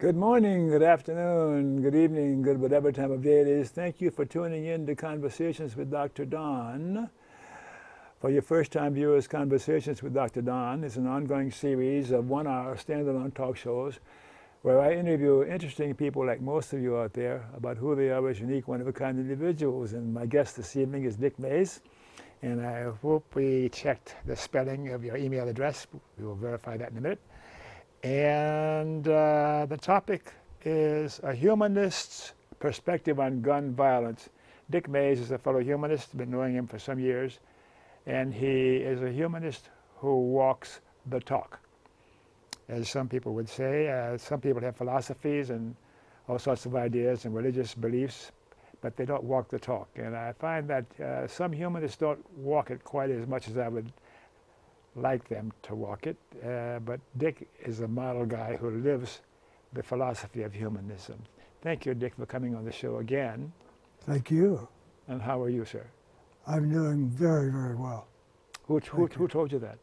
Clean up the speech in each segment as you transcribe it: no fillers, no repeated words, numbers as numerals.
Good morning, good afternoon, good evening, good whatever time of day it is. Thank you for tuning in to Conversations with Dr. Don. For your first-time viewers, Conversations with Dr. Don is an ongoing series of one-hour standalone talk shows where I interview interesting people like most of you out there about who they are as unique, one-of-a-kind individuals. And my guest this evening is Dick Mase. And I hope we checked the spelling of your email address. We will verify that in a minute. And the topic is a humanist's perspective on gun violence. Dick Mase is a fellow humanist, been knowing him for some years, and he is a humanist who walks the talk. As some people would say, some people have philosophies and all sorts of ideas and religious beliefs, but they don't walk the talk. And I find that some humanists don't walk it quite as much as I would like them to walk it, but Dick is a model guy who lives the philosophy of humanism. Thank you, Dick, for coming on the show again. Thank you. And how are you, sir? I'm doing very, very well. Who told you that?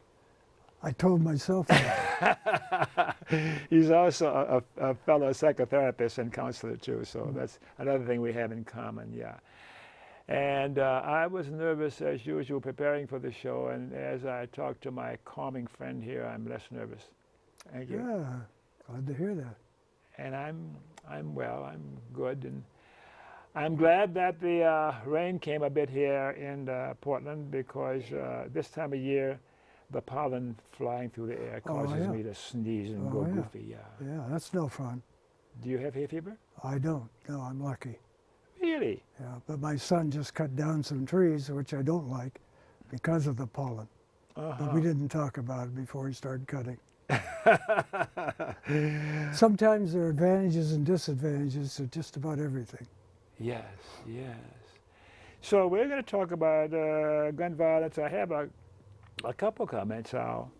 I told myself that. He's also a fellow psychotherapist and counselor, too, so that's another thing we have in common, yeah. And I was nervous, as usual, preparing for the show, and as I talked to my calming friend here, I'm less nervous. Thank you. Yeah, glad to hear that. And I'm well, I'm good, and I'm glad that the rain came a bit here in Portland, because this time of year, the pollen flying through the air causes me to sneeze and go goofy. Yeah. Yeah, that's no fun. Do you have hay fever? I don't. No, I'm lucky. Really? Yeah, but my son just cut down some trees, which I don't like, because of the pollen. But we didn't talk about it before he started cutting. Sometimes there are advantages and disadvantages to just about everything. Yes, yes. So we're going to talk about gun violence. I have a couple comments I'll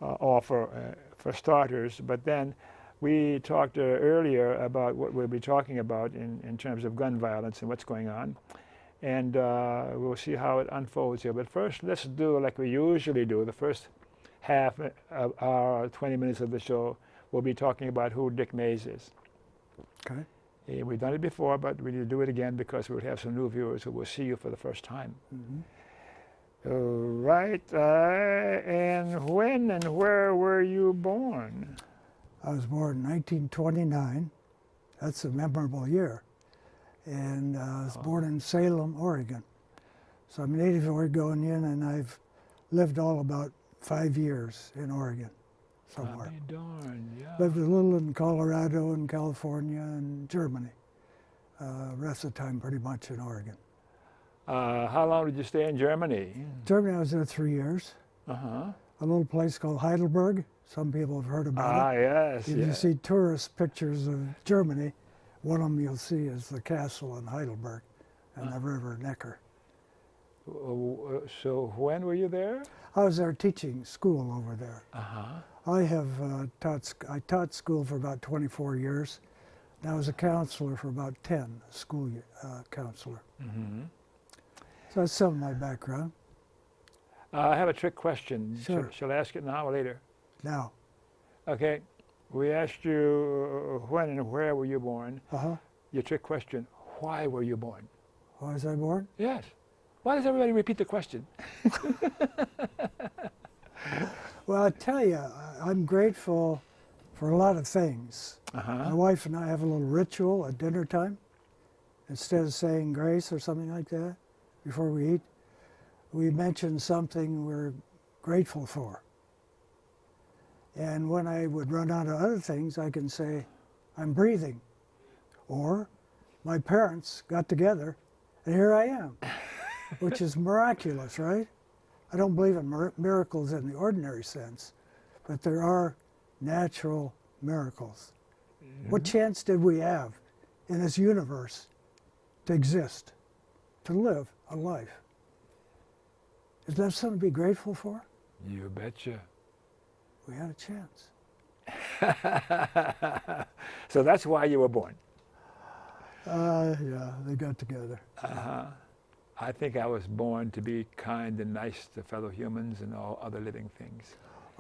offer for starters, but then we talked earlier about what we'll be talking about in terms of gun violence and what's going on. And we'll see how it unfolds here. But first, let's do like we usually do. The first half of our 20 minutes of the show, we'll be talking about who Dick Mase is. Okay. We've done it before, but we need to do it again because we'll have some new viewers who will see you for the first time. Right. And when and where were you born? I was born in 1929. That's a memorable year. And I was born in Salem, Oregon. So I'm a native Oregonian, and I've lived all about 5 years in Oregon somewhere. Darn, yeah. Lived a little in Colorado and California and Germany. Rest of the time pretty much in Oregon. How long did you stay in Germany? Germany, I was there 3 years. Uh-huh. A little place called Heidelberg. Some people have heard about it. Yes. If you see tourist pictures of Germany, one of them you'll see is the castle in Heidelberg and the river Neckar. So when were you there? I was there teaching school over there. Uh-huh. I have taught school for about 24 years. And I was a counselor for about 10, school counselor. So that's some of my background. I have a trick question. Sure. Shall I ask it now or later? Now. Okay. We asked you when and where were you born. Your trick question, why were you born? Why was I born? Yes. Why does everybody repeat the question? Well, I tell you, I'm grateful for a lot of things. My wife and I have a little ritual at dinner time. Instead of saying grace or something like that before we eat, we mention something we're grateful for. And when I would run out of other things, I can say, I'm breathing. Or, my parents got together, and here I am, which is miraculous, right? I don't believe in miracles in the ordinary sense, but there are natural miracles. What chance did we have in this universe to exist, to live a life? Is that something to be grateful for? You betcha. We had a chance. So that's why you were born. Yeah, they got together. I think I was born to be kind and nice to fellow humans and all other living things.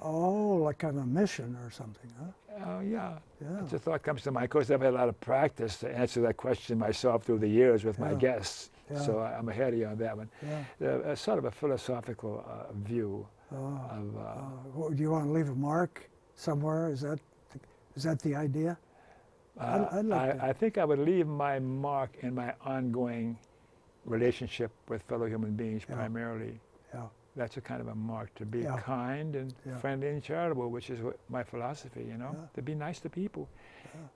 Oh, like kind of a mission or something, huh? Oh, yeah. Yeah. It's a thought comes to mind. Of course, I've had a lot of practice to answer that question myself through the years with my guests. Yeah. So I'm ahead of you on that one. Yeah. Sort of a philosophical view of... do you want to leave a mark somewhere? Is that the idea? I think I would leave my mark in my ongoing relationship with fellow human beings primarily. Yeah. That's a kind of a mark, to be kind and friendly and charitable, which is my philosophy, you know, to be nice to people,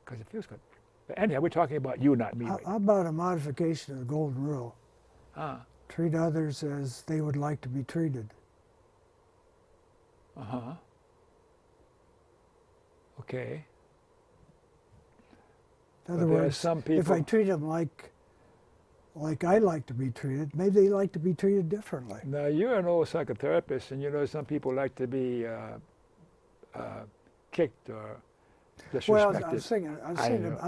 because it feels good. But anyhow, we're talking about you, not me. How about a modification of the golden rule? Treat others as they would like to be treated. Okay. In other words, some people, if I treat them like I like to be treated, maybe they like to be treated differently. Now, you're an old psychotherapist, and you know some people like to be kicked or disrespected. Well, I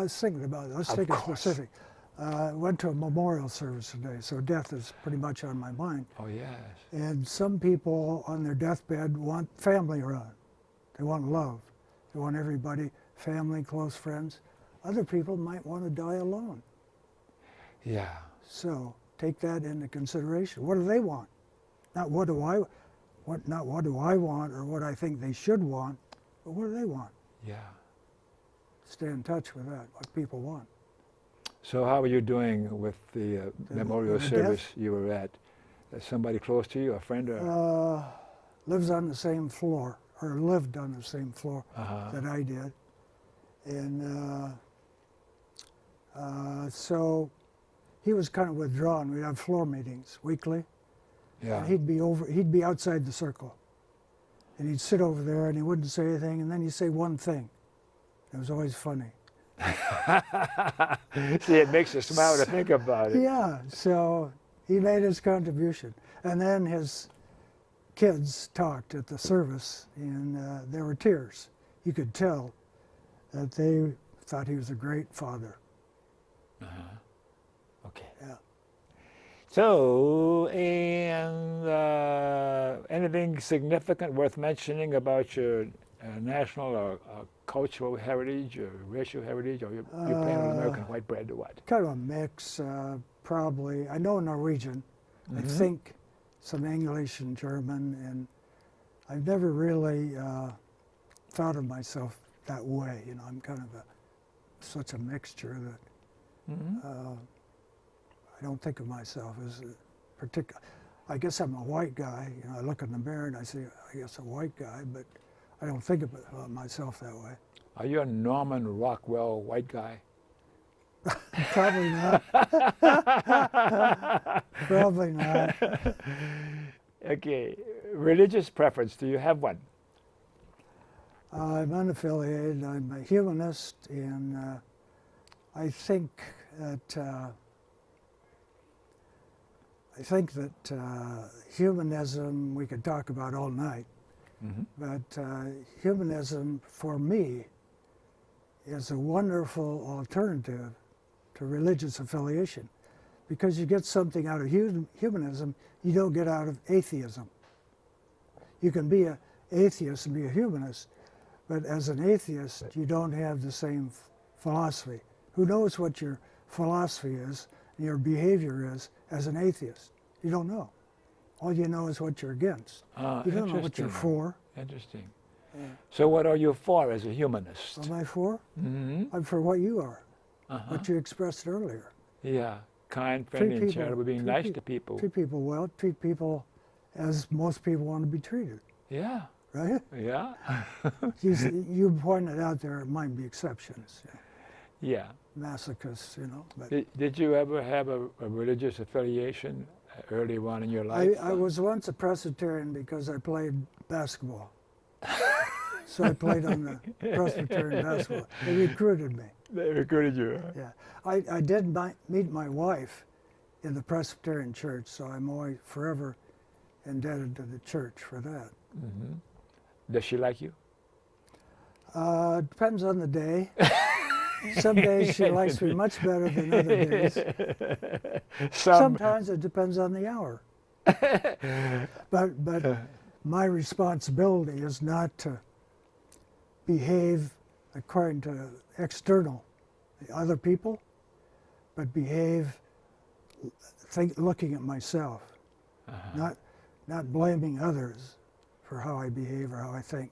was thinking about it. Let's take it specific. I went to a memorial service today, so death is pretty much on my mind. Oh, yes. And some people on their deathbed want family around. They want love. They want everybody, family, close friends. Other people might want to die alone. Yeah. So take that into consideration. What do they want? Not what do I want or what I think they should want, but what do they want? Yeah. Stay in touch with that, what people want. So how are you doing with the memorial service you were at? Somebody close to you, a friend? Or? Lives on the same floor, or lived on the same floor that I did. And so he was kind of withdrawn. We'd have floor meetings weekly. Yeah. And he'd be outside the circle. And he'd sit over there and he wouldn't say anything, and then he'd say one thing. It was always funny. See, it makes you smile to think about it. Yeah, so he made his contribution. And then his kids talked at the service, and there were tears. You could tell that they thought he was a great father. Okay. Yeah. So, and anything significant worth mentioning about your national or cultural heritage or racial heritage, or you're playing on American white bread or what? Kind of a mix, probably. I know Norwegian. I think some English and German, and I've never really thought of myself that way. You know, I'm kind of such a mixture that I don't think of myself as a particular. I guess I'm a white guy. You know, I look in the mirror and I say, I guess a white guy, but I don't think of myself that way. Are you a Norman Rockwell white guy? Probably not. Probably not. Okay. Religious preference, do you have one? I'm unaffiliated. I'm a humanist, and I think that humanism we could talk about all night. But humanism, for me, is a wonderful alternative to religious affiliation, because you get something out of humanism you don't get out of atheism. You can be an atheist and be a humanist, but as an atheist, you don't have the same philosophy. Who knows what your philosophy is, your behavior is as an atheist? You don't know. All you know is what you're against. You don't know what you're for. Interesting. So what are you for as a humanist? Am I for? I'm for what you are, what you expressed earlier. Yeah, kind, friendly, and charitable, being nice to people. Treat people well, treat people as most people want to be treated. Yeah. Right? Yeah. You pointed out there might be exceptions. Yeah. Masochists, you know. But did you ever have a religious affiliation early on in your life? I was once a Presbyterian because I played basketball. So I played on the Presbyterian basketball. They recruited me. They recruited you? Yeah. I did meet my wife in the Presbyterian church, so I'm always forever indebted to the church for that. Does she like you? Depends on the day. Some days she likes me much better than other days. Sometimes it depends on the hour. But my responsibility is not to behave according to external, other people, but behave looking at myself, not blaming others for how I behave or how I think,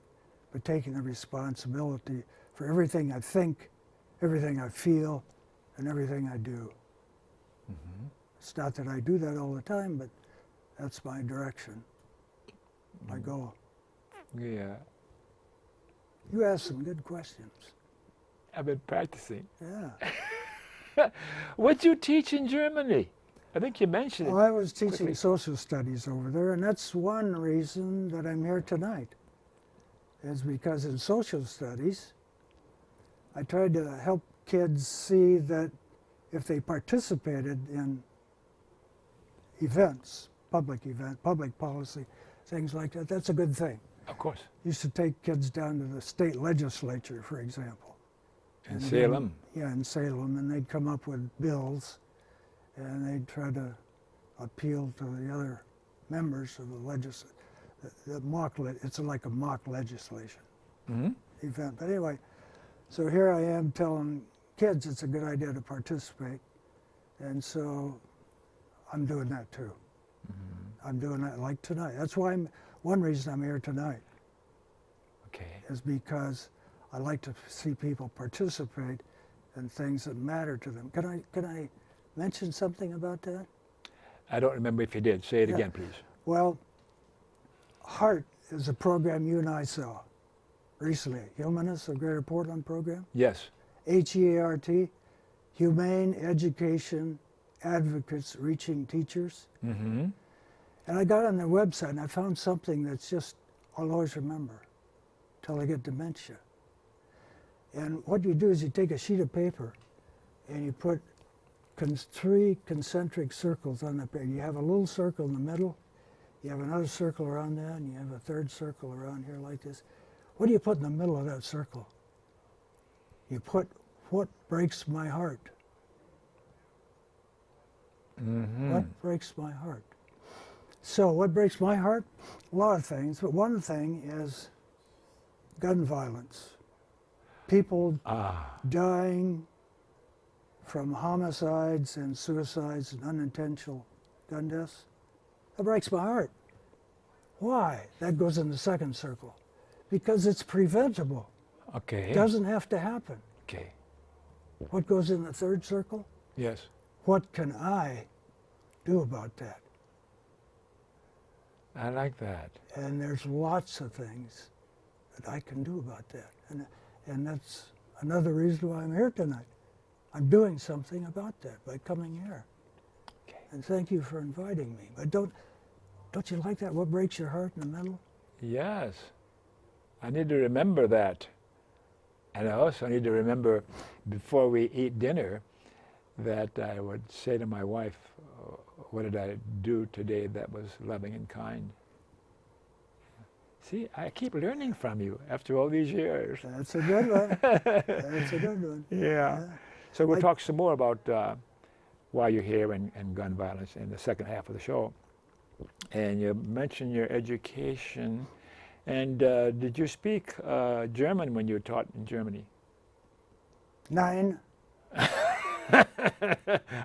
but taking the responsibility for everything I think, everything I feel, and everything I do. It's not that I do that all the time, but that's my direction, my goal. Yeah. You asked some good questions. I've been practicing. Yeah. What do you teach in Germany? I think you mentioned it. Well, I was teaching quickly. social studies over there, and that's one reason that I'm here tonight, is because in social studies, I tried to help kids see that if they participated in events, public policy, things like that, that's a good thing. Of course. Used to take kids down to the state legislature, for example. In Salem? Yeah, in Salem, and they'd come up with bills, and they'd try to appeal to the other members of the legislature. It's like a mock legislation event. But anyway, so here I am telling kids it's a good idea to participate, and so I'm doing that too. I'm doing that like tonight. That's why one reason I'm here tonight. Okay. Is because I like to see people participate in things that matter to them. Can I mention something about that? I don't remember if you did. Say it again, please. Well, HEART is a program you and I saw recently. Humanist, the Greater Portland program. Yes. HEART, Humane Education Advocates Reaching Teachers. And I got on their website and I found something that's just, I'll always remember till I get dementia. And what you do is you take a sheet of paper and you put 3 concentric circles on the paper. You have a little circle in the middle, you have another circle around that, and you have a third circle around here like this. What do you put in the middle of that circle? You put what breaks my heart. What breaks my heart? So what breaks my heart? A lot of things, but one thing is gun violence. People dying from homicides and suicides and unintentional gun deaths. That breaks my heart. Why? That goes in the second circle. Because it's preventable. Okay. It doesn't have to happen. Okay. What goes in the third circle? Yes. What can I do about that? I like that. And there's lots of things that I can do about that. And that's another reason why I'm here tonight. I'm doing something about that by coming here. Okay. And thank you for inviting me. But don't you like that? What breaks your heart in the middle? Yes. I need to remember that. And I also need to remember before we eat dinner that I would say to my wife, what did I do today that was loving and kind? See, I keep learning from you after all these years. That's a good one. That's a good one. Yeah. So we'll talk some more about why you're here and gun violence in the second half of the show. And you mentioned your education. And did you speak German when you taught in Germany? 9.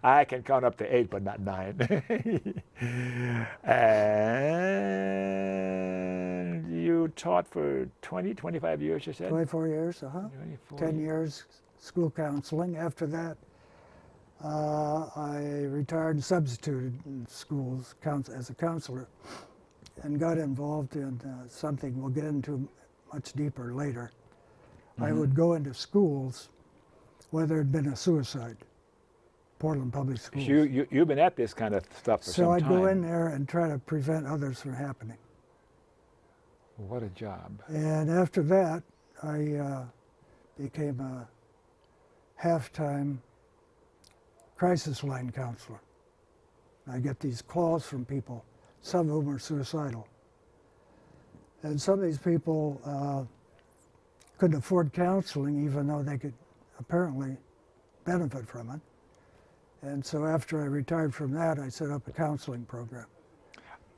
I can count up to 8, but not 9. And you taught for 20, 25 years, you said? 24 years, 10 years school counseling. After that, I retired and substituted in schools as a counselor and got involved in something we'll get into much deeper later. I would go into schools where there had been a suicide. Portland Public Schools. So you've been at this kind of stuff for some time. So I'd go in there and try to prevent others from happening. What a job. And after that, I became a half-time crisis line counselor. I get these calls from people, some of whom are suicidal. And some of these people couldn't afford counseling even though they could apparently benefit from it. And so after I retired from that, I set up a counseling program.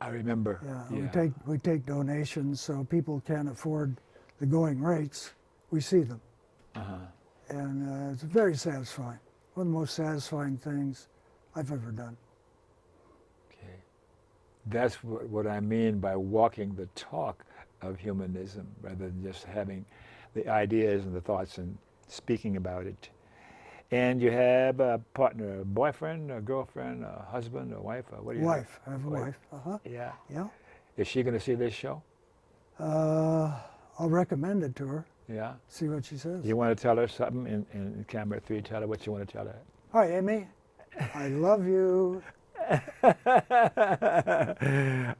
I remember. Yeah, we take donations, so people can't afford the going rates. We see them, and it's very satisfying. One of the most satisfying things I've ever done. Okay, that's what I mean by walking the talk of humanism, rather than just having the ideas and the thoughts and speaking about it. And you have a partner, a boyfriend, a girlfriend, a husband, a wife? What do you have? I have a wife. Yeah. Yeah. Is she going to see this show? I'll recommend it to her. Yeah. See what she says. You want to tell her something in camera 3? Tell her what you want to tell her. Hi, Amy. I love you.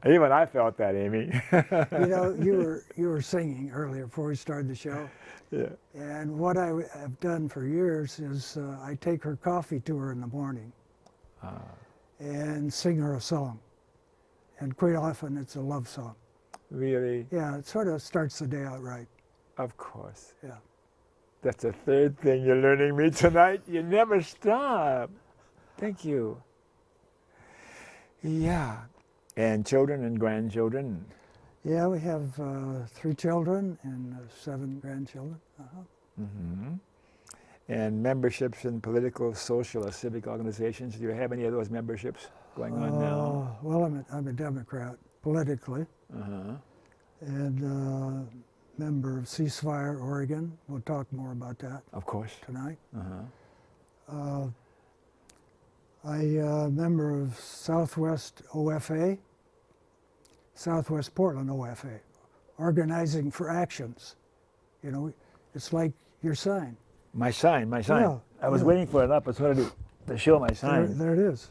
Even I felt that, Amy. You know, you were singing earlier before we started the show. Yeah. And what I have done for years is I take her coffee to her in the morning and sing her a song. And quite often it's a love song. Really? Yeah, it sort of starts the day out right. Of course. Yeah. That's the third thing you're learning me tonight. You never stop. Thank you. Yeah. And children and grandchildren? Yeah, we have 3 children and 7 grandchildren. And memberships in political, social, or civic organizations. Do you have any of those memberships going on now? Well, I'm a Democrat politically. And member of Ceasefire, Oregon. We'll talk more about that. Of course. Tonight. I'm a member of Southwest OFA, Southwest Portland OFA, Organizing for Actions. You know, it's like your sign. My sign. Yeah, I was waiting for an opportunity to show my sign. There it is.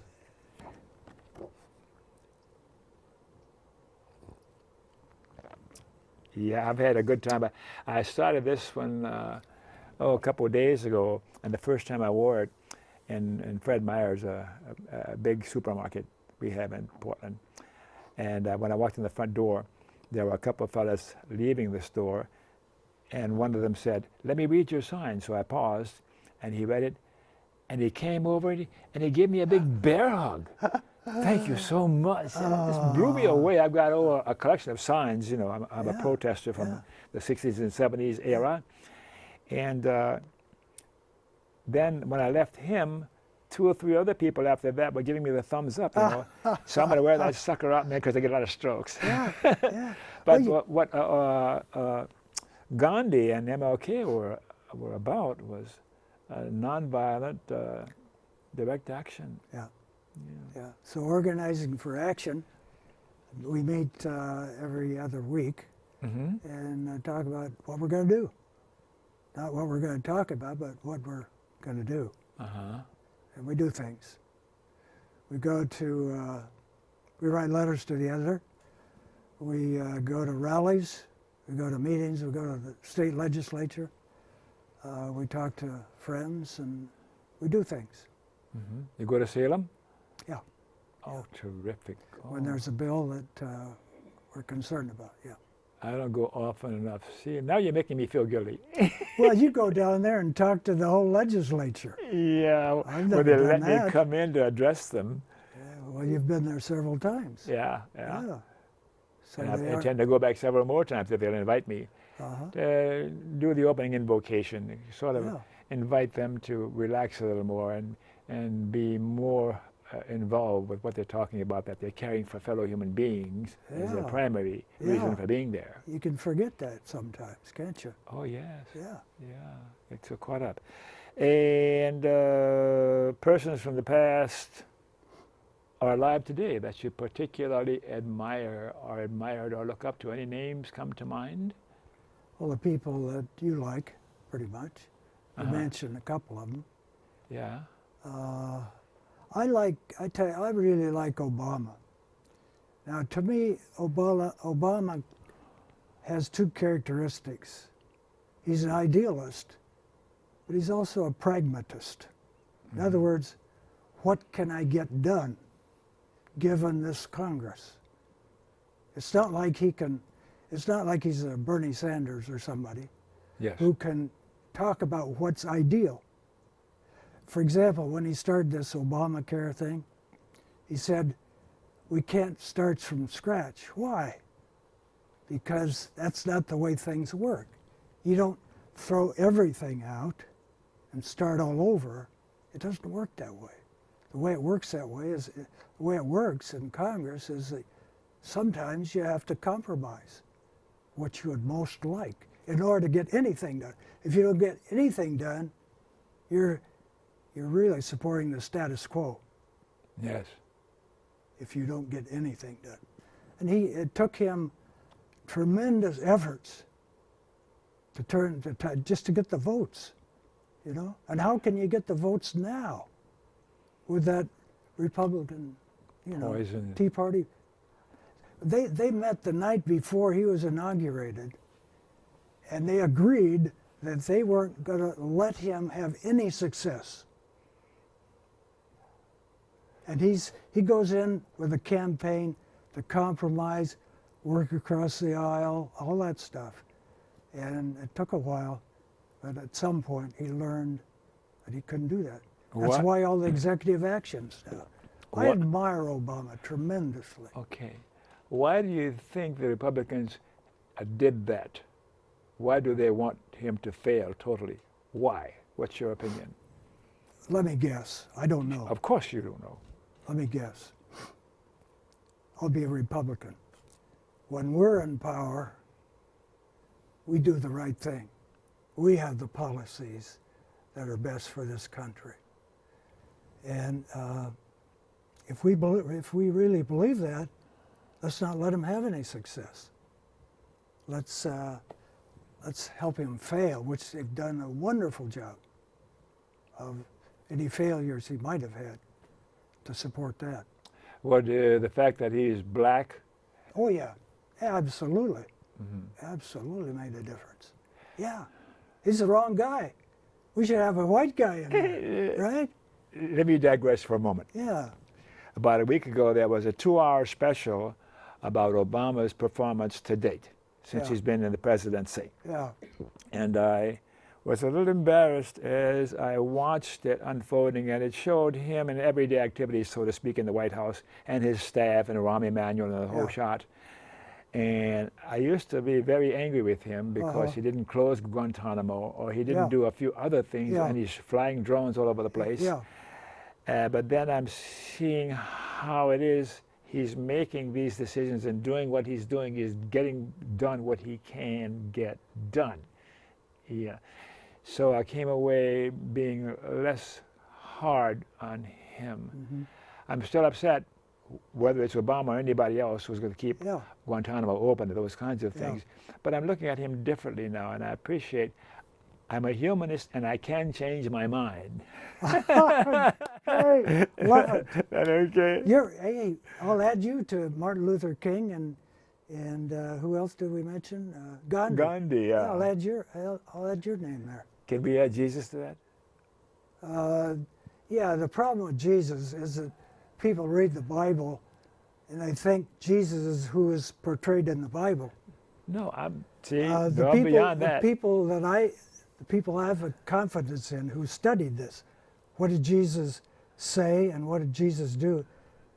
Yeah, I've had a good time. I started this one a couple of days ago, and the first time I wore it, in Fred Meyer's, a big supermarket we have in Portland. And when I walked in the front door, there were a couple of fellas leaving the store, and one of them said, "Let me read your sign." So I paused, and he read it, and he came over and he gave me a big bear hug. Thank you so much. This blew me away. I've got a collection of signs. You know, I'm a protester from the 60s and 70s era. And then when I left him, 2 or 3 other people after that were giving me the thumbs up. You know, so I'm going to wear that sucker out, man, because I get a lot of strokes. But what Gandhi and MLK were about was nonviolent, direct action. Yeah. So Organizing for Action, we meet every other week and talk about what we're going to do. Not what we're going to talk about, but what we're going to do. And we do things. We go to, we write letters to the editor. We go to rallies. We go to meetings. We go to the state legislature. We talk to friends, and we do things. You go to Salem? Yeah. Oh, terrific. When there's a bill that we're concerned about, I don't go often enough. See, now you're making me feel guilty. Well, you go down there and talk to the whole legislature. Yeah, I've when never they done let that. me come in to address them. Well, you've been there several times. Yeah. So And I intend to go back several more times if they'll invite me. To do the opening invocation, sort of invite them to relax a little more and be more involved with what they're talking about, that they're caring for fellow human beings as their primary reason for being there. You can forget that sometimes, can't you? Oh, yes. Yeah. It's so caught up. And persons from the past are alive today that you particularly admire or admired or look up to. Any names come to mind? Well, the people that you like, pretty much. You mentioned a couple of them. Yeah. I really like Obama. Now, to me, Obama has 2 characteristics. He's an idealist, but he's also a pragmatist. In other words, what can I get done given this Congress? It's not like he's a Bernie Sanders or somebody who can talk about what's ideal. For example, when he started this Obamacare thing, he said, we can't start from scratch. Why? Because that's not the way things work. You don't throw everything out and start all over. It doesn't work that way. The way it works that way is, the way it works in Congress is that sometimes you have to compromise what you would most like in order to get anything done. If you don't get anything done, you're really supporting the status quo. Yes. If you don't get anything done. And it took him tremendous efforts just to get the votes, you know? And how can you get the votes now with that Republican, you know, Poison. Tea Party? They met the night before he was inaugurated, and they agreed that they weren't going to let him have any success. And he goes in with a campaign to compromise, work across the aisle, all that stuff. And it took a while, but at some point he learned that he couldn't do that. That's why all the executive actions now. I admire Obama tremendously. Okay. Why do you think the Republicans did that? Why do they want him to fail totally? Why? What's your opinion? Let me guess. I don't know. Of course you don't know. Let me guess. I'll be a Republican. When we're in power, we do the right thing. We have the policies that are best for this country. And if we really believe that, let's not let him have any success. Let's help him fail, which they've done a wonderful job of any failures he might have had to support that. What, the fact that he is black? Oh yeah, absolutely. Absolutely made a difference. Yeah, he's the wrong guy. We should have a white guy in there, right? Let me digress for a moment. Yeah. About a week ago, there was a 2-hour special about Obama's performance to date, since he's been in the presidency. Yeah. And I was a little embarrassed as I watched it unfolding, and it showed him in everyday activities, so to speak, in the White House, and his staff, and Rahm Emanuel, and the whole shot. And I used to be very angry with him because he didn't close Guantanamo, or he didn't do a few other things, and he's flying drones all over the place. But then I'm seeing how it is he's making these decisions, and doing what he's doing is getting done what he can get done. Yeah. So I came away being less hard on him. I'm still upset whether it's Obama or anybody else who's going to keep Guantanamo open and those kinds of things. But I'm looking at him differently now, and I appreciate I'm a humanist and I can change my mind. Hey, love it. That okay? Hey, I'll add you to Martin Luther King and who else did we mention? Gandhi. Gandhi, yeah. I'll add your name there. Can we add Jesus to that? Yeah, the problem with Jesus is that people read the Bible and they think Jesus is who is portrayed in the Bible. No, I'm seeing beyond that. The people I have a confidence in who studied this, what did Jesus say and what did Jesus do?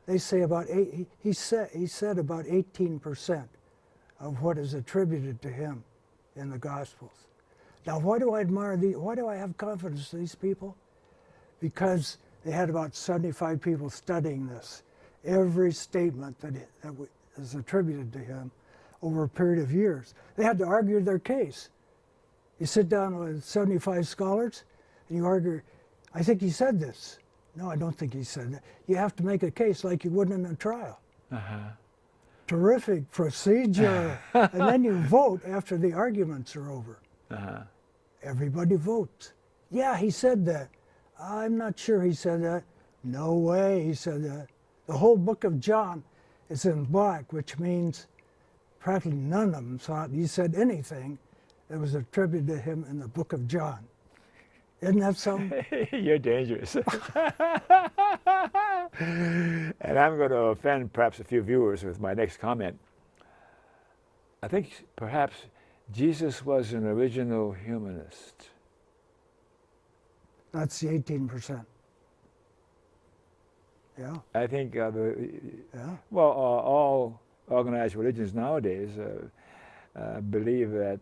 They say about he said about 18% of what is attributed to him in the Gospels. Now, why do I admire why do I have confidence in these people? Because they had about 75 people studying this. Every statement that is attributed to him over a period of years. They had to argue their case. You sit down with 75 scholars and you argue, I think he said this. No, I don't think he said that. You have to make a case like you would in a trial. Terrific procedure. And then you vote after the arguments are over. Everybody votes. Yeah, he said that. I'm not sure he said that. No way he said that. The whole book of John is in black, which means practically none of them thought he said anything that was attributed to him in the book of John. Isn't that something? You're dangerous. And I'm going to offend perhaps a few viewers with my next comment. I think perhaps Jesus was an original humanist. That's the 18%. Yeah. I think Yeah. all organized religions nowadays believe that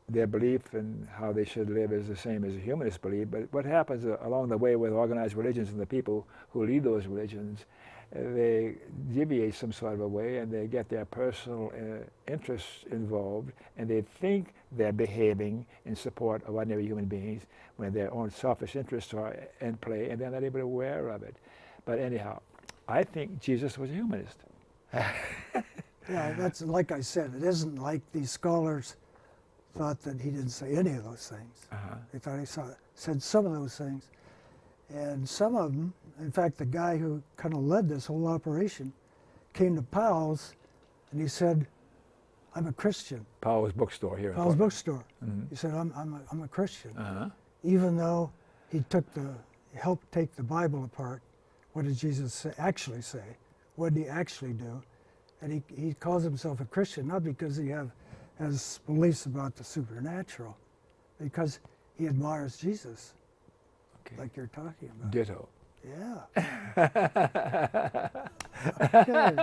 their belief in how they should live is the same as a humanist belief. But what happens along the way with organized religions and the people who lead those religions, they deviate some sort of a way, and they get their personal interests involved, and they think they're behaving in support of ordinary human beings when their own selfish interests are in play, and they're not even aware of it. But anyhow, I think Jesus was a humanist. Yeah, that's like I said, it isn't like these scholars thought that he didn't say any of those things. They thought he said some of those things. And some of them, in fact, the guy who kind of led this whole operation came to Powell's and he said, I'm a Christian. Powell's bookstore here. Powell's bookstore. He said, I'm a Christian. Even though he helped take the Bible apart. What did Jesus actually say? What did he actually do? And he calls himself a Christian, not because he has beliefs about the supernatural, because he admires Jesus, like you're talking about. Ditto. Yeah. Okay.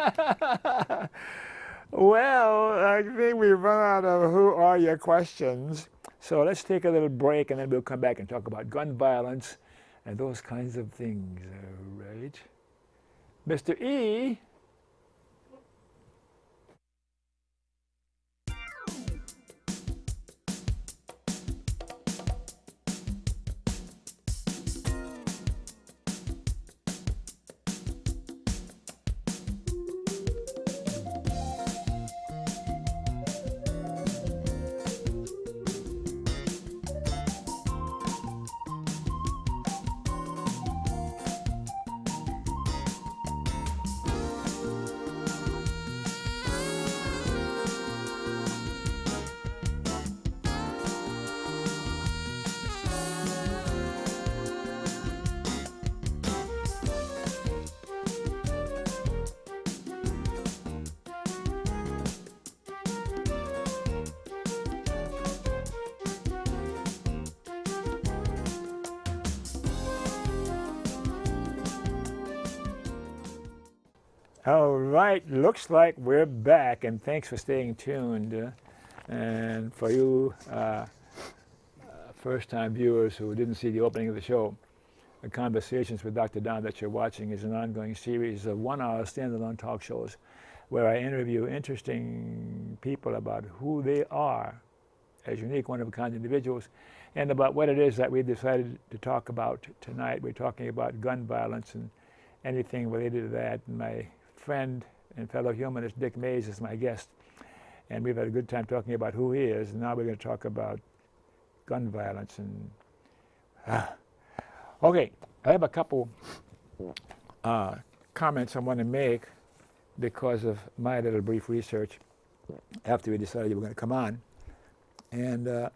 Well, I think we've run out of who are your questions. So let's take a little break, and then we'll come back and talk about gun violence and those kinds of things, right? Mr. E. All right, looks like we're back, and thanks for staying tuned. And for you first-time viewers who didn't see the opening of the show, the Conversations with Dr. Don that you're watching is an ongoing series of one-hour standalone talk shows where I interview interesting people about who they are as unique, one-of-a-kind individuals, and about what it is that we decided to talk about tonight. We're talking about gun violence and anything related to that. And my friend and fellow humanist Dick Mase is my guest, and we've had a good time talking about who he is, and now we're going to talk about gun violence. And okay, I have a couple comments I want to make because of my little brief research after we decided we were going to come on. And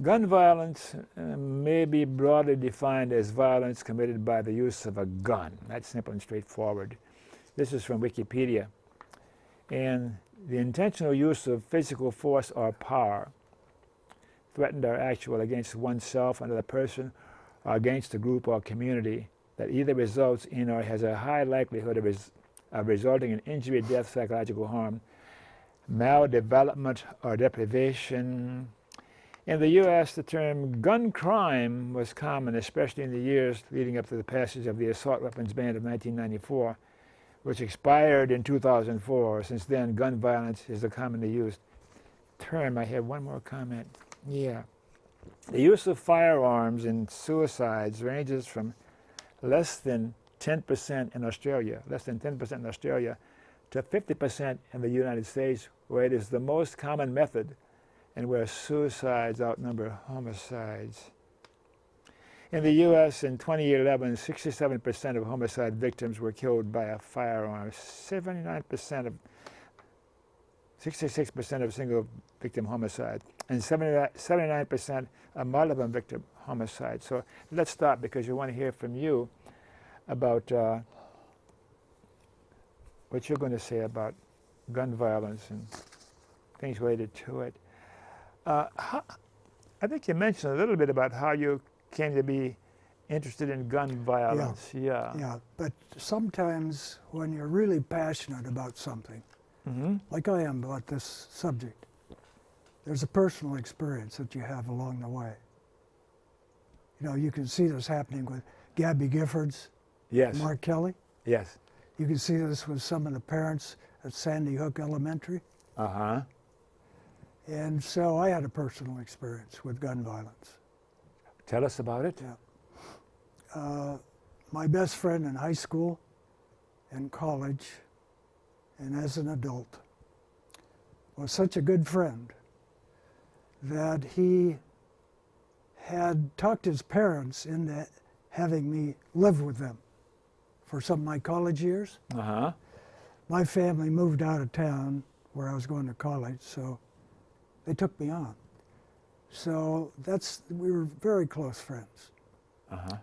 gun violence may be broadly defined as violence committed by the use of a gun. That's simple and straightforward. This is from Wikipedia. And the intentional use of physical force or power, threatened or actual, against oneself, another person, or against a group or community, that either results in or has a high likelihood of resulting in injury, death, psychological harm, maldevelopment, or deprivation. In the U.S., the term gun crime was common, especially in the years leading up to the passage of the assault weapons ban of 1994, which expired in 2004. Since then, gun violence is a commonly used term. I have one more comment. Yeah. The use of firearms in suicides ranges from less than 10% in Australia, to 50% in the United States, where it is the most common method and where suicides outnumber homicides. In the U.S. in 2011, 67% of homicide victims were killed by a firearm. 66% of single victim homicide, and 79% of multiple victim homicide. So let's stop, because we want to hear from you about what you're going to say about gun violence and things related to it. I think you mentioned a little bit about how you came to be interested in gun violence. Yeah. Yeah, but sometimes when you're really passionate about something, like I am about this subject, there's a personal experience that you have along the way. You know, you can see this happening with Gabby Giffords, Yes. Mark Kelly. Yes. You can see this with some of the parents at Sandy Hook Elementary. Uh-huh. And so I had a personal experience with gun violence. Tell us about it. Yeah. My best friend in high school and college and as an adult was such a good friend that he had talked his parents into having me live with them for some of my college years. Uh-huh. My family moved out of town where I was going to college, so they took me on. So we were very close friends. Uh-huh.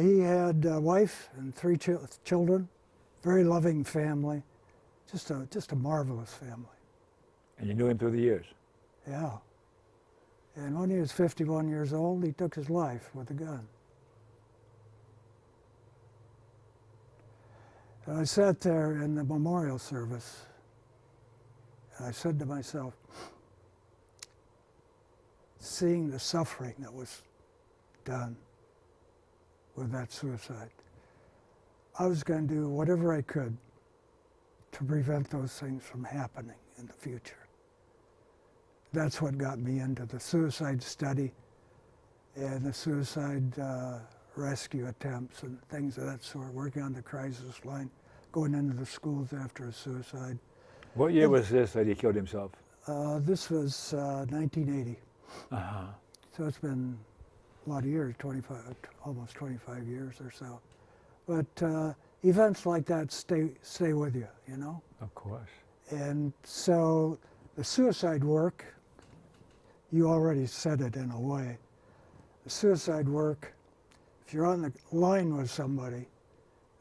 He had a wife and 3 children, very loving family, just a marvelous family. And you knew him through the years? Yeah. And when he was 51 years old, he took his life with a gun. And I sat there in the memorial service, and I said to myself, seeing the suffering that was done with that suicide, I was going to do whatever I could to prevent those things from happening in the future. That's what got me into the suicide study and the suicide rescue attempts and things of that sort, working on the crisis line, going into the schools after a suicide. What year was this that he killed himself? This was 1980. Uh-huh. So it's been a lot of years, almost 25 years or so. But events like that stay with you, you know? Of course. And so the suicide work, you already said it in a way. The suicide work, if you're on the line with somebody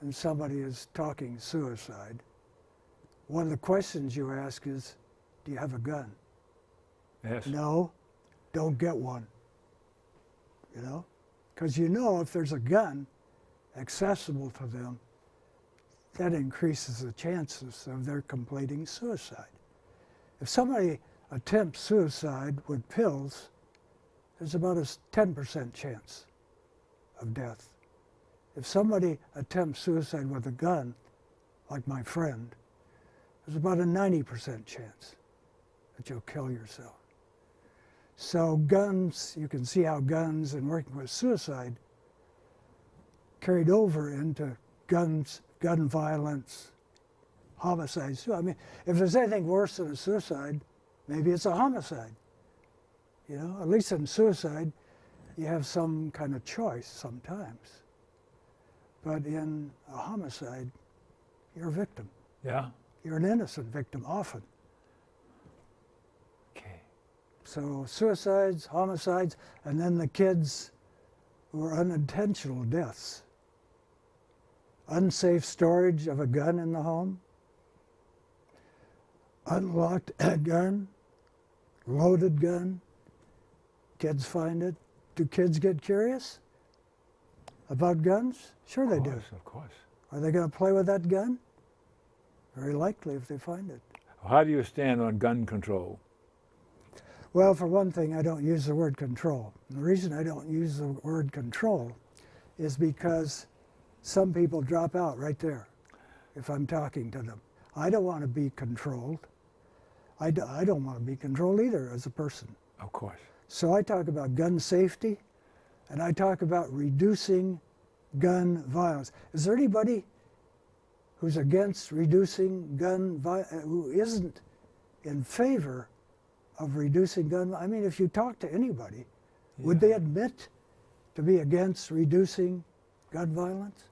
and somebody is talking suicide, one of the questions you ask is, do you have a gun? Yes. No, don't get one. You know? Because you know if there's a gun accessible to them, that increases the chances of their completing suicide. If somebody attempts suicide with pills, there's about a 10% chance of death. If somebody attempts suicide with a gun, like my friend, there's about a 90% chance that you'll kill yourself. So guns, you can see how guns and working with suicide carried over into guns, gun violence, homicides. I mean, if there's anything worse than a suicide, maybe it's a homicide. You know, at least in suicide, you have some kind of choice sometimes. But in a homicide, you're a victim. Yeah. You're an innocent victim often. Okay. So suicides, homicides, and then the kids who are unintentional deaths. Unsafe storage of a gun in the home, unlocked gun, loaded gun, kids find it. Do kids get curious about guns? Sure they do. Of course. Are they going to play with that gun? Very likely if they find it. How do you stand on gun control? Well, for one thing, I don't use the word control. And the reason I don't use the word control is because some people drop out right there if I'm talking to them. I don't want to be controlled. I don't want to be controlled either as a person. Of course. So I talk about gun safety, and I talk about reducing gun violence. Is there anybody who's against reducing gun violence, who isn't in favor of reducing gun violence? I mean, if you talk to anybody, would they admit to be against reducing gun violence?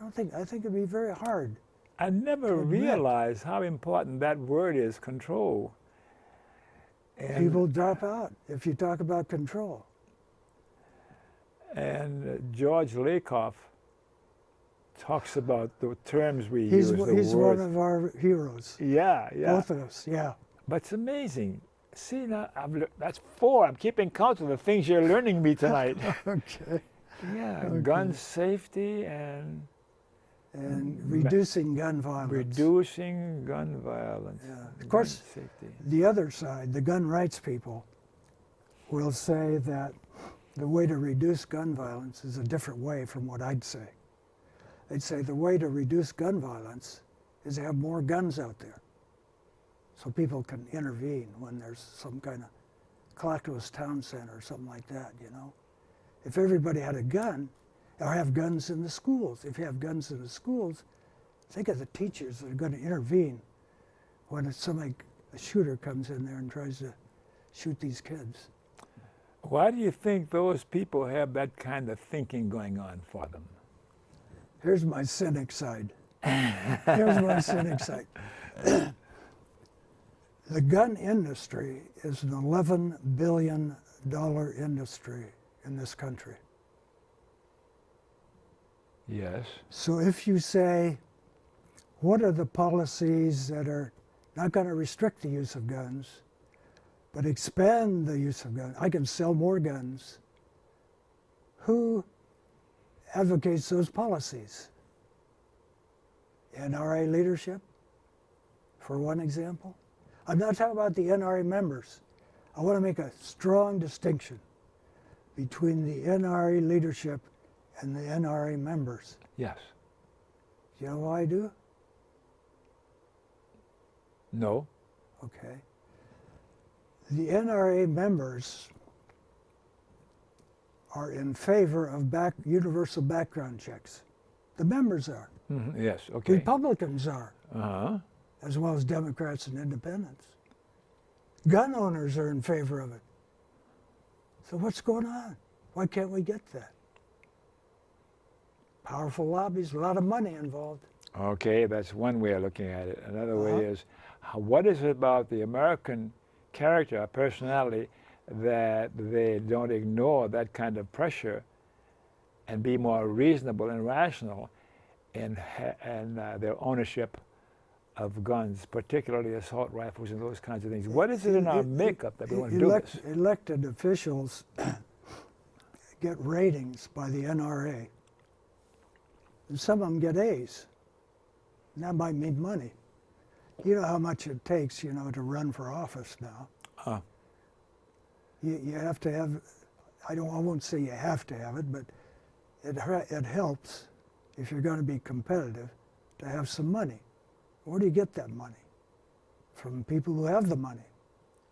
I think it'd be very hard. I never realized how important that word is, control. And people drop out if you talk about control. And George Lakoff talks about the terms we use. use. He's one of our heroes. Yeah. Both of us, yeah. But it's amazing. See, now that's 4. I'm keeping count of the things you're learning me tonight. Okay. Yeah, Okay. gun safety and reducing gun violence. Reducing gun violence. Yeah. Of course, safety. The other side, the gun rights people, will say that the way to reduce gun violence is a different way from what I'd say. They'd say the way to reduce gun violence is to have more guns out there so people can intervene when there's some kind of collective town center or something like that, you know. If everybody had a gun, or have guns in the schools. If you have guns in the schools, think of the teachers that are going to intervene when a shooter comes in there and tries to shoot these kids. Why do you think those people have that kind of thinking going on for them? Here's my cynic side. Here's my cynic side. The gun industry is an $11 billion industry in this country. Yes. So if you say, what are the policies that are not going to restrict the use of guns, but expand the use of guns? I can sell more guns. Who advocates those policies? NRA leadership, for one example. I'm not talking about the NRA members. I want to make a strong distinction between the NRA leadership and the NRA members. Yes. Do you know why I do? No. Okay. The NRA members are in favor of universal background checks. The members are. Mm-hmm. Yes, okay. Republicans are, as well as Democrats and independents. Gun owners are in favor of it. So what's going on? Why can't we get that? Powerful lobbies, a lot of money involved. Okay, that's one way of looking at it. Another way is, what is it about the American character, personality, that they don't ignore that kind of pressure and be more reasonable and rational in their ownership of guns, particularly assault rifles and those kinds of things? What is it in our makeup that we want to do this? Elected officials get ratings by the NRA. And some of them get A's. And that might mean money. You know how much it takes, you know, to run for office now. You have to have, I won't say you have to have it, but it helps if you're going to be competitive to have some money. Where do you get that money? From people who have the money.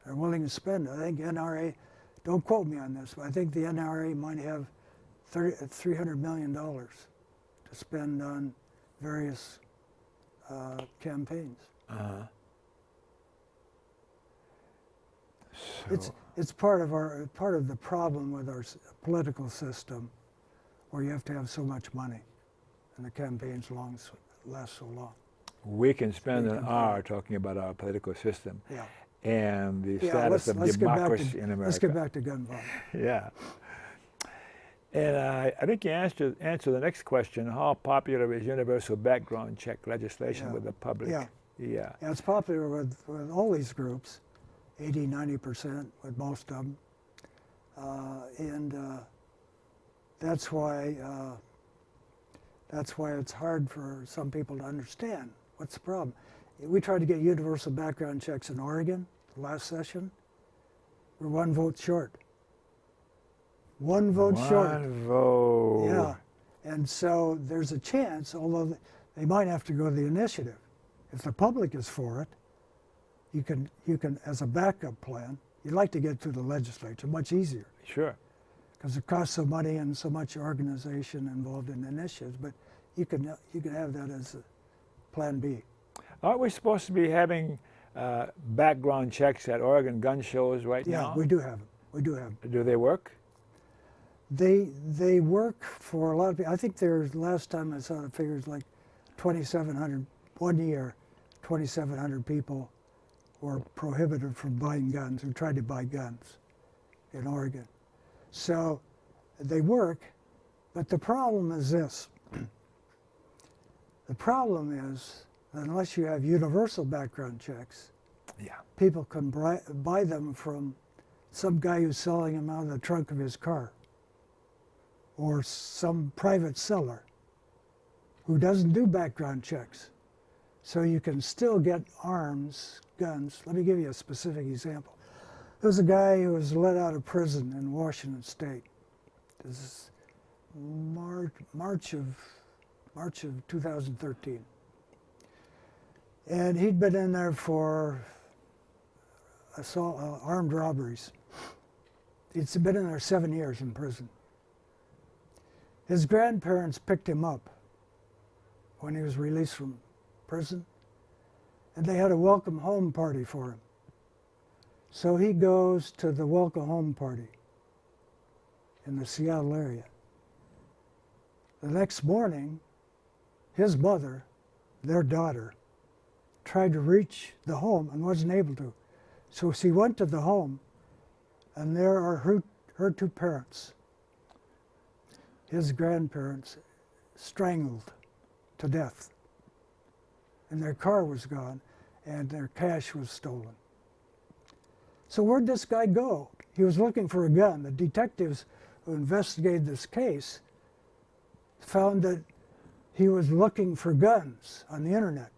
They're willing to spend it. I think NRA, don't quote me on this, but I think the NRA might have $300 million to spend on various campaigns. So It's part of the problem with our political system, where you have to have so much money, and the campaigns last so long. we can spend an hour talking about our political system and the Yeah, status of democracy in America. Let's get back to gun violence. Yeah. And I think you answer the next question: how popular is universal background check legislation with the public? Yeah, it's popular with all these groups, 80–90% with most of them, and that's why it's hard for some people to understand. What's the problem? We tried to get universal background checks in Oregon the last session. We're one vote short. One vote short. One vote. Yeah, and so there's a chance, although they might have to go to the initiative. If the public is for it, you can as a backup plan. You'd like to get to the legislature much easier. Sure. Because it costs so money and so much organization involved in initiatives, but you can have that as a plan B. Aren't we supposed to be having background checks at Oregon gun shows right now? Yeah, we do have them. We do have them. Do they work? They work for a lot of people. I think there's, last time I saw the figures, like 2,700, 1 year, 2,700 people were prohibited from buying guns, who tried to buy guns in Oregon. So they work, but the problem is this. The problem is that unless you have universal background checks, people can buy them from some guy who's selling them out of the trunk of his car. or some private seller who doesn't do background checks. So you can still get arms, guns. Let me give you a specific example. There was a guy who was let out of prison in Washington State. This is March of 2013. And he'd been in there for assault, armed robberies. He'd been in there 7 years in prison. His grandparents picked him up when he was released from prison, and they had a welcome home party for him. So he goes to the welcome home party in the Seattle area. The next morning, his mother, their daughter, tried to reach the home and wasn't able to. So she went to the home, and there are her two parents, his grandparents, strangled to death. And their car was gone, and their cash was stolen. So where'd this guy go? He was looking for a gun. The detectives who investigated this case found that he was looking for guns on the internet.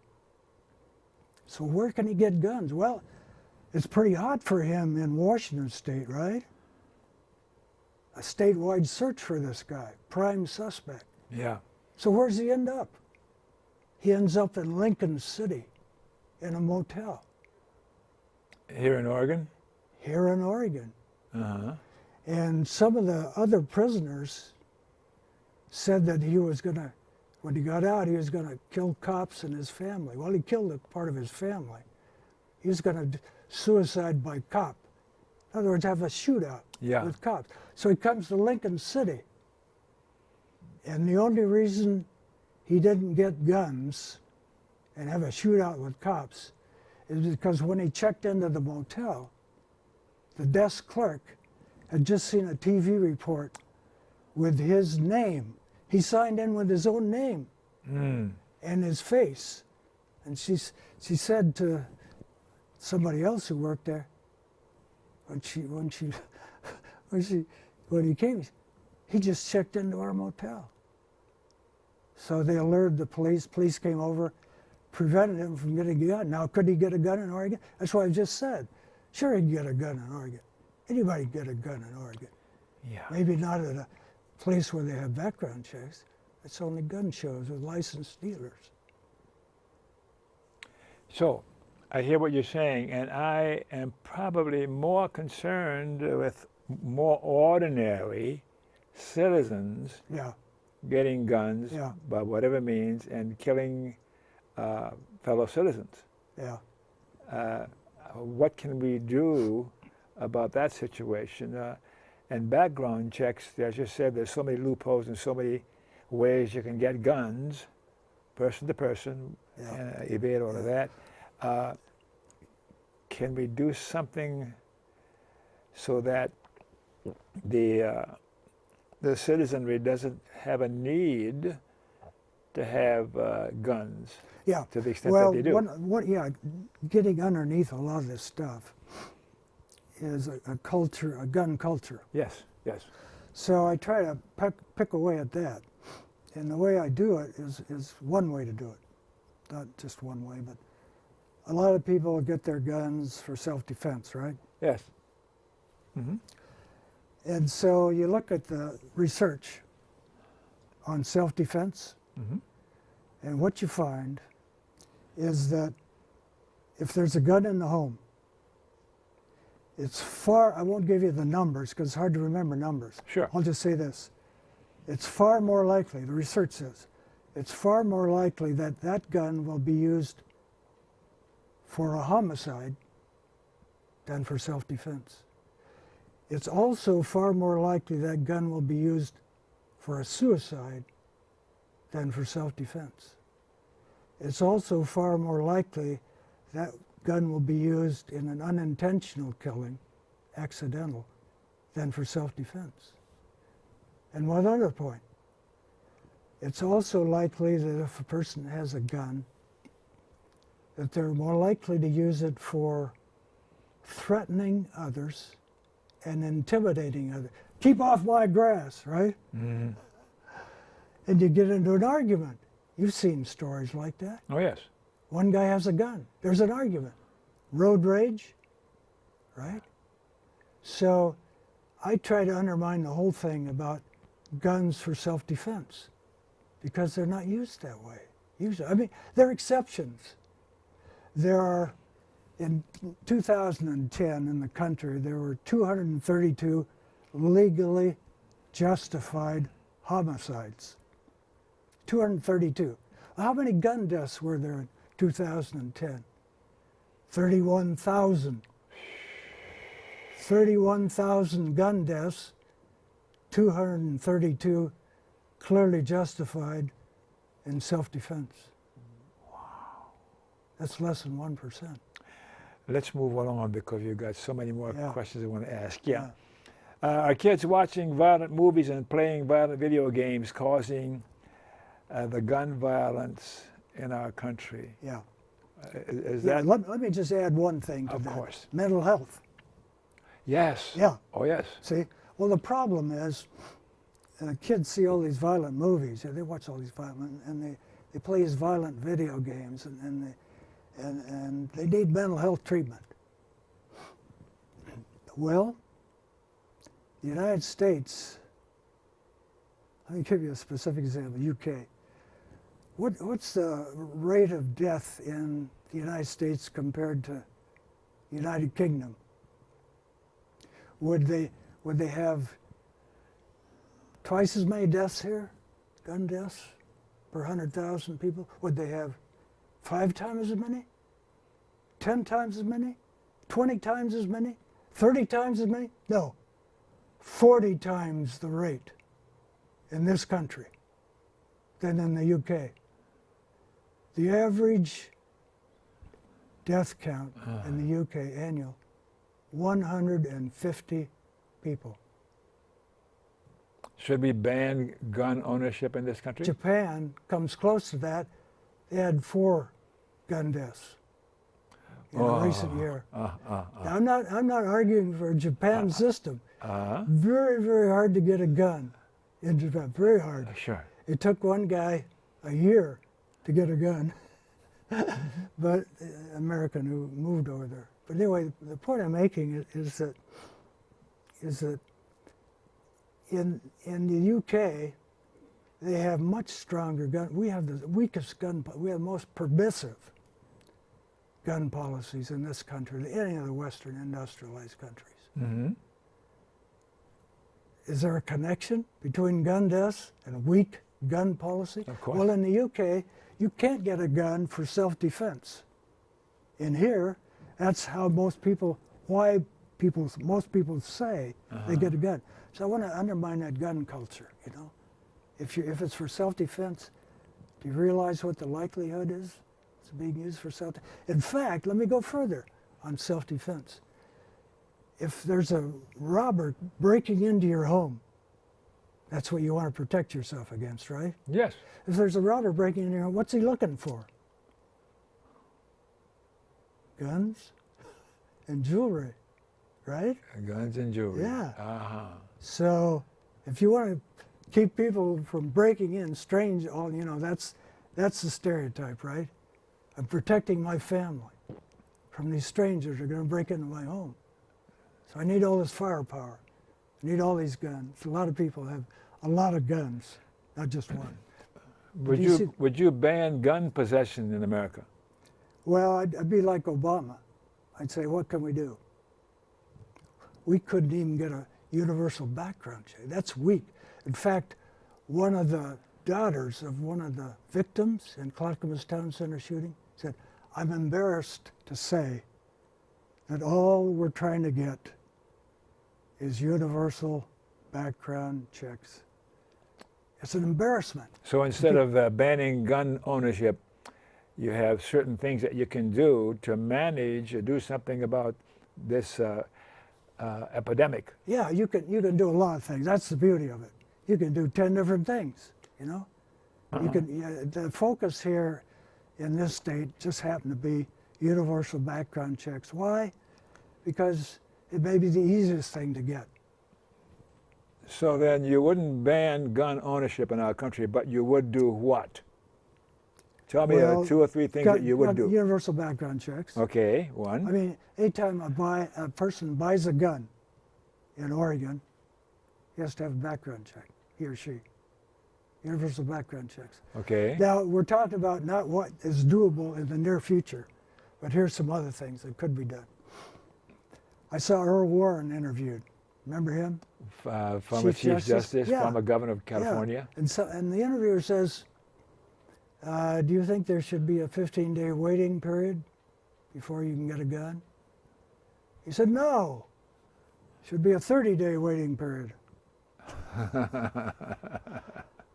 So where can he get guns? Well, it's pretty hot for him in Washington State, right? A statewide search for this guy, prime suspect. Yeah. So where's he end up? He ends up in Lincoln City in a motel. Here in Oregon? Here in Oregon. Uh-huh. And some of the other prisoners said that he was going to, when he got out, he was going to kill cops and his family. Well, he killed a part of his family. He was going to suicide by cop. In other words, have a shootout with cops. So he comes to Lincoln City. And the only reason he didn't get guns and have a shootout with cops is because when he checked into the motel, the desk clerk had just seen a TV report with his name. He signed in with his own name and his face. And she said to somebody else who worked there, when he came, he just checked into our motel. So they alerted the police. Police came over, prevented him from getting a gun. Now, could he get a gun in Oregon? That's what I just said. Sure, he can get a gun in Oregon. Anybody can get a gun in Oregon. Yeah. Maybe not at a place where they have background checks. It's only gun shows with licensed dealers. So, I hear what you're saying, and I am probably more concerned with more ordinary citizens getting guns by whatever means and killing fellow citizens. Yeah. What can we do about that situation? And background checks, as you said, there's so many loopholes and so many ways you can get guns, person to person, and evade all of that. Can we do something so that the citizenry doesn't have a need to have guns to the extent that they do? Getting underneath a lot of this stuff is a culture, a gun culture. Yes, yes. So I try to pick away at that. And the way I do it is one way to do it. Not just one way, but a lot of people get their guns for self-defense, right? Yes. Mm-hmm. And so you look at the research on self-defense, and what you find is that if there's a gun in the home, it's far, I won't give you the numbers because it's hard to remember numbers. Sure. I'll just say this. It's far more likely, the research says, it's far more likely that that gun will be used for a homicide than for self-defense. It's also far more likely that gun will be used for a suicide than for self-defense. It's also far more likely that gun will be used in an unintentional killing, accidental, than for self-defense. And one other point, it's also likely that if a person has a gun, that they're more likely to use it for threatening others and intimidating others. keep off my grass, right? Mm-hmm. And you get into an argument. You've seen stories like that. Oh, yes. One guy has a gun. There's an argument. Road rage, right? So I try to undermine the whole thing about guns for self-defense because they're not used that way. Usually, I mean, there are exceptions. There are, in 2010 in the country, there were 232 legally justified homicides. 232. How many gun deaths were there in 2010? 31,000. 31,000 gun deaths, 232 clearly justified in self-defense. Wow. That's less than 1%. Let's move along because you've got so many more questions I want to ask. Yeah. Yeah. Are kids watching violent movies and playing violent video games causing the gun violence in our country? Yeah. Is that? Let me just add one thing to that. Of course. Mental health. Yes. Yeah. Oh, yes. See, well, the problem is kids see all these violent movies. They watch all these violent, and they play these violent video games, and they need mental health treatment. Well, the United States, let me give you a specific example, UK. What's the rate of death in the United States compared to the United Kingdom? Would they have twice as many deaths here, gun deaths, per 100,000 people? Would they have 5 times as many? 10 times as many? 20 times as many? 30 times as many? No. 40 times the rate in this country than in the UK. The average death count in the UK annual, 150 people. Should we ban gun ownership in this country? Japan comes close to that. They had 4 gun deaths in a recent year. Now, I'm not arguing for a Japan system. Very, very hard to get a gun in Japan. Very hard. Sure. It took one guy a year to get a gun, but American who moved over there. But anyway, the point I'm making is that in the UK, they have much stronger gun. We have the weakest gun. We have the most permissive gun policies in this country than any of the Western industrialized countries. Mm-hmm. Is there a connection between gun deaths and weak gun policy? Of course. Well, in the UK, you can't get a gun for self-defense. In here, that's how most people say they get a gun. So I want to undermine that gun culture, you know. If it's for self-defense, do you realize what the likelihood is it's being used for self-defense? In fact, let me go further on self-defense. If there's a robber breaking into your home, that's what you want to protect yourself against, right? Yes. If there's a robber breaking into your home, what's he looking for? Guns and jewelry, right? Guns and jewelry. Yeah. So if you want to keep people from breaking in, that's the stereotype, right? I'm protecting my family from these strangers who are going to break into my home. So I need all this firepower. I need all these guns. A lot of people have a lot of guns, not just one. Would you ban gun possession in America? Well, I'd be like Obama. I'd say, what can we do? We couldn't even get a universal background check. That's weak. In fact, one of the daughters of one of the victims in Clackamas Town Center shooting said, I'm embarrassed to say that all we're trying to get is universal background checks. It's an embarrassment. So instead of banning gun ownership, you have certain things that you can do to manage or do something about this epidemic. Yeah, you can do a lot of things. That's the beauty of it. You can do 10 different things, you know? You can. The focus here in this state just happened to be universal background checks. Why? Because it may be the easiest thing to get. So then you wouldn't ban gun ownership in our country, but you would do what? Tell me two or three things that you would do. Universal background checks. Okay, one. I mean, anytime a person buys a gun in Oregon, he has to have a background check, he or she. Universal background checks. Okay. Now, we're talking about not what is doable in the near future, but here's some other things that could be done. I saw Earl Warren interviewed. Remember him? Former Chief Justice, yeah. Former Governor of California. Yeah. And the interviewer says, do you think there should be a 15-day waiting period before you can get a gun? He said, no. Should be a 30-day waiting period.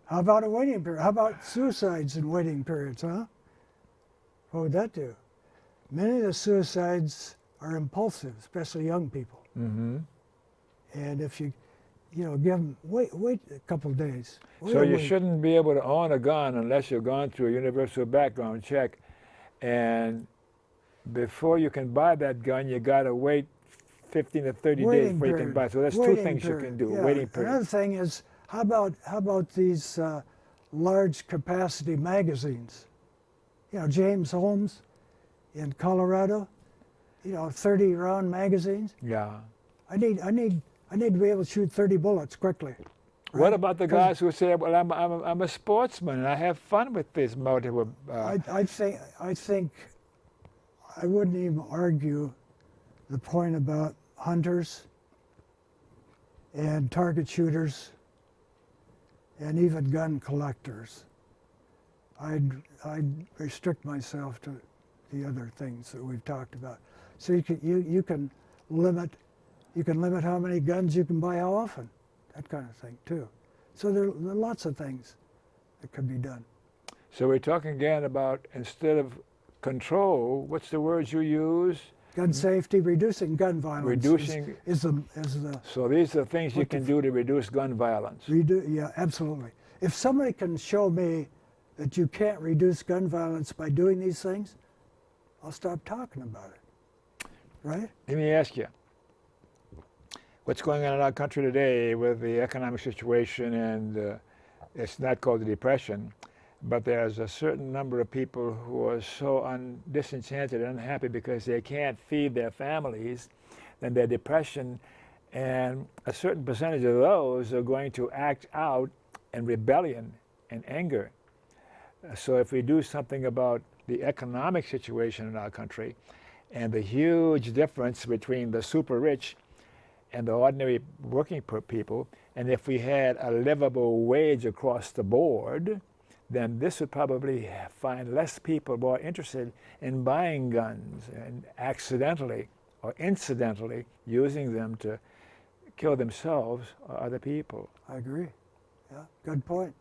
How about a waiting period? How about suicides in waiting periods, huh? What would that do? Many of the suicides are impulsive, especially young people. Mm-hmm. And if you give them, wait a couple of days. So you shouldn't be able to own a gun unless you've gone through a universal background check. And before you can buy that gun, you got to wait 15 to 30 days before you can buy. So that's two things you can do, waiting period. Another thing is, how about these large capacity magazines? James Holmes in Colorado, 30 round magazines. Yeah. I need to be able to shoot 30 bullets quickly. Right? What about the guys who say, well, I'm a sportsman and I have fun with this multiple... I think I wouldn't even argue the point about hunters and target shooters and even gun collectors. I'd restrict myself to the other things that we've talked about. So you can limit how many guns you can buy, how often, that kind of thing too. So there are lots of things that could be done. So we're talking again about, instead of control, what's the words you use? Gun safety, reducing gun violence. Reducing is the. So these are things you can do to reduce gun violence. Yeah, absolutely. If somebody can show me that you can't reduce gun violence by doing these things, I'll stop talking about it. Right? Let me ask you, what's going on in our country today with the economic situation, and it's not called the Depression, but there's a certain number of people who are so disenchanted and unhappy because they can't feed their families, then their depression, and a certain percentage of those are going to act out in rebellion and anger. So if we do something about the economic situation in our country and the huge difference between the super rich and the ordinary working people, and if we had a livable wage across the board, then this would probably find less people more interested in buying guns and accidentally or incidentally using them to kill themselves or other people. I agree. Yeah, good point.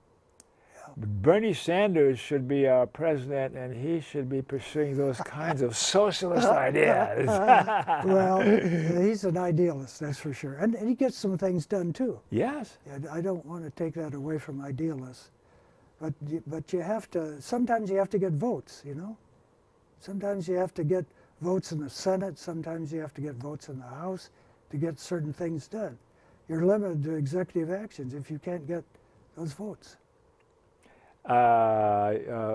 Yeah. Bernie Sanders should be our president, and he should be pursuing those kinds of socialist ideas. Well, he's an idealist, that's for sure. And he gets some things done too. Yes. Yeah, I don't want to take that away from idealists. But you have to, sometimes you have to get votes, Sometimes you have to get votes in the Senate, sometimes you have to get votes in the House to get certain things done. You're limited to executive actions if you can't get those votes. What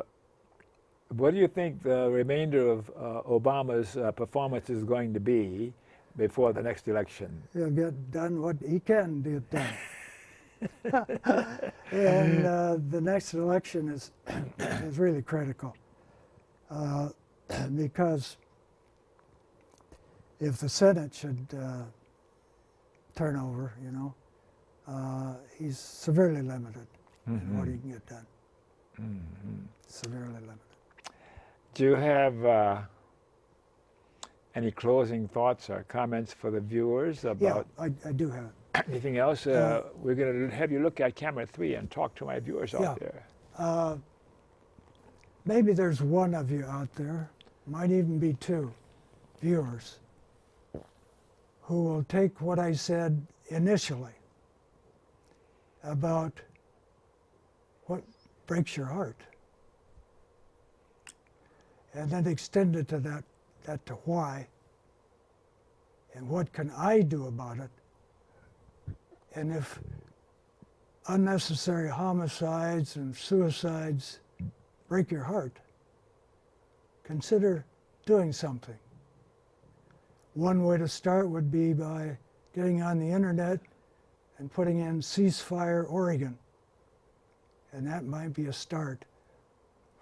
do you think the remainder of Obama's performance is going to be before the next election? He'll get done what he can get done. And the next election is really critical because if the Senate should turn over, he's severely limited in what he can get done. Severely limited. Do you have any closing thoughts or comments for the viewers about? Yeah, I do have. Anything else? We're going to have you look at camera 3 and talk to my viewers out there. Maybe there's one of you out there, might even be two viewers, who will take what I said initially about what breaks your heart and then extend it to that to why and what can I do about it. And if unnecessary homicides and suicides break your heart, consider doing something. One way to start would be by getting on the internet and putting in Ceasefire Oregon. And that might be a start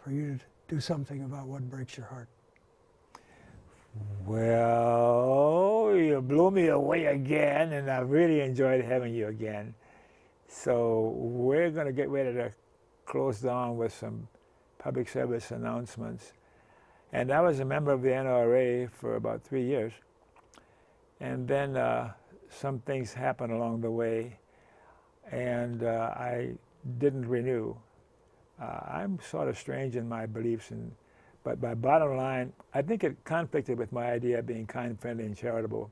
for you to do something about what breaks your heart. Well, you blew me away again, and I really enjoyed having you again. So we're going to get ready to close down with some public service announcements. And I was a member of the NRA for about 3 years. And then some things happened along the way, and I didn't renew. I'm sort of strange in my beliefs, but my bottom line, I think it conflicted with my idea of being kind, friendly, and charitable.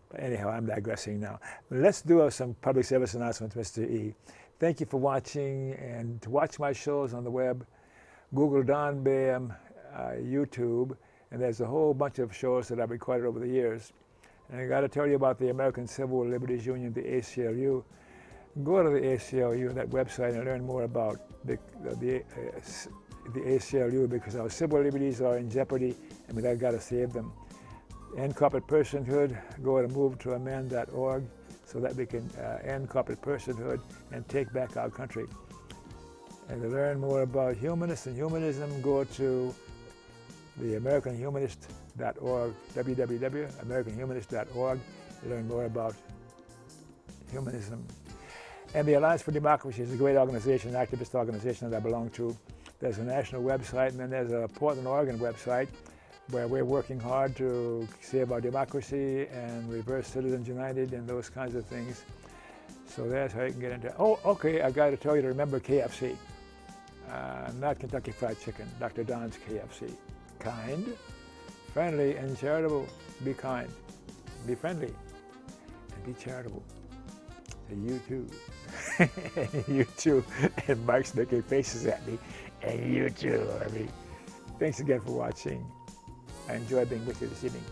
But anyhow, I'm digressing now. Let's do some public service announcements, Mr. E. Thank you for watching, and to watch my shows on the web, Google Don Baham, YouTube, and there's a whole bunch of shows that I've recorded over the years. And I got to tell you about the American Civil Liberties Union, the ACLU. Go to the ACLU, that website, and learn more about the ACLU, because our civil liberties are in jeopardy, and we've got to save them. End corporate personhood, go to movetoamend.org so that we can end corporate personhood and take back our country. And to learn more about humanists and humanism, go to the AmericanHumanist.org, www.AmericanHumanist.org, to learn more about humanism. And the Alliance for Democracy is a great organization, an activist organization that I belong to. There's a national website, and then there's a Portland, Oregon website, where we're working hard to save our democracy and reverse Citizens United and those kinds of things. So that's how you can get into it. Oh, okay, I got to tell you to remember KFC. Not Kentucky Fried Chicken, Dr. Don's KFC. Kind, friendly, and charitable. Be kind, be friendly, and be charitable. And you too. And you too. And Mike's making faces at me. And you too, Harvey. Thanks again for watching. I enjoyed being with you this evening.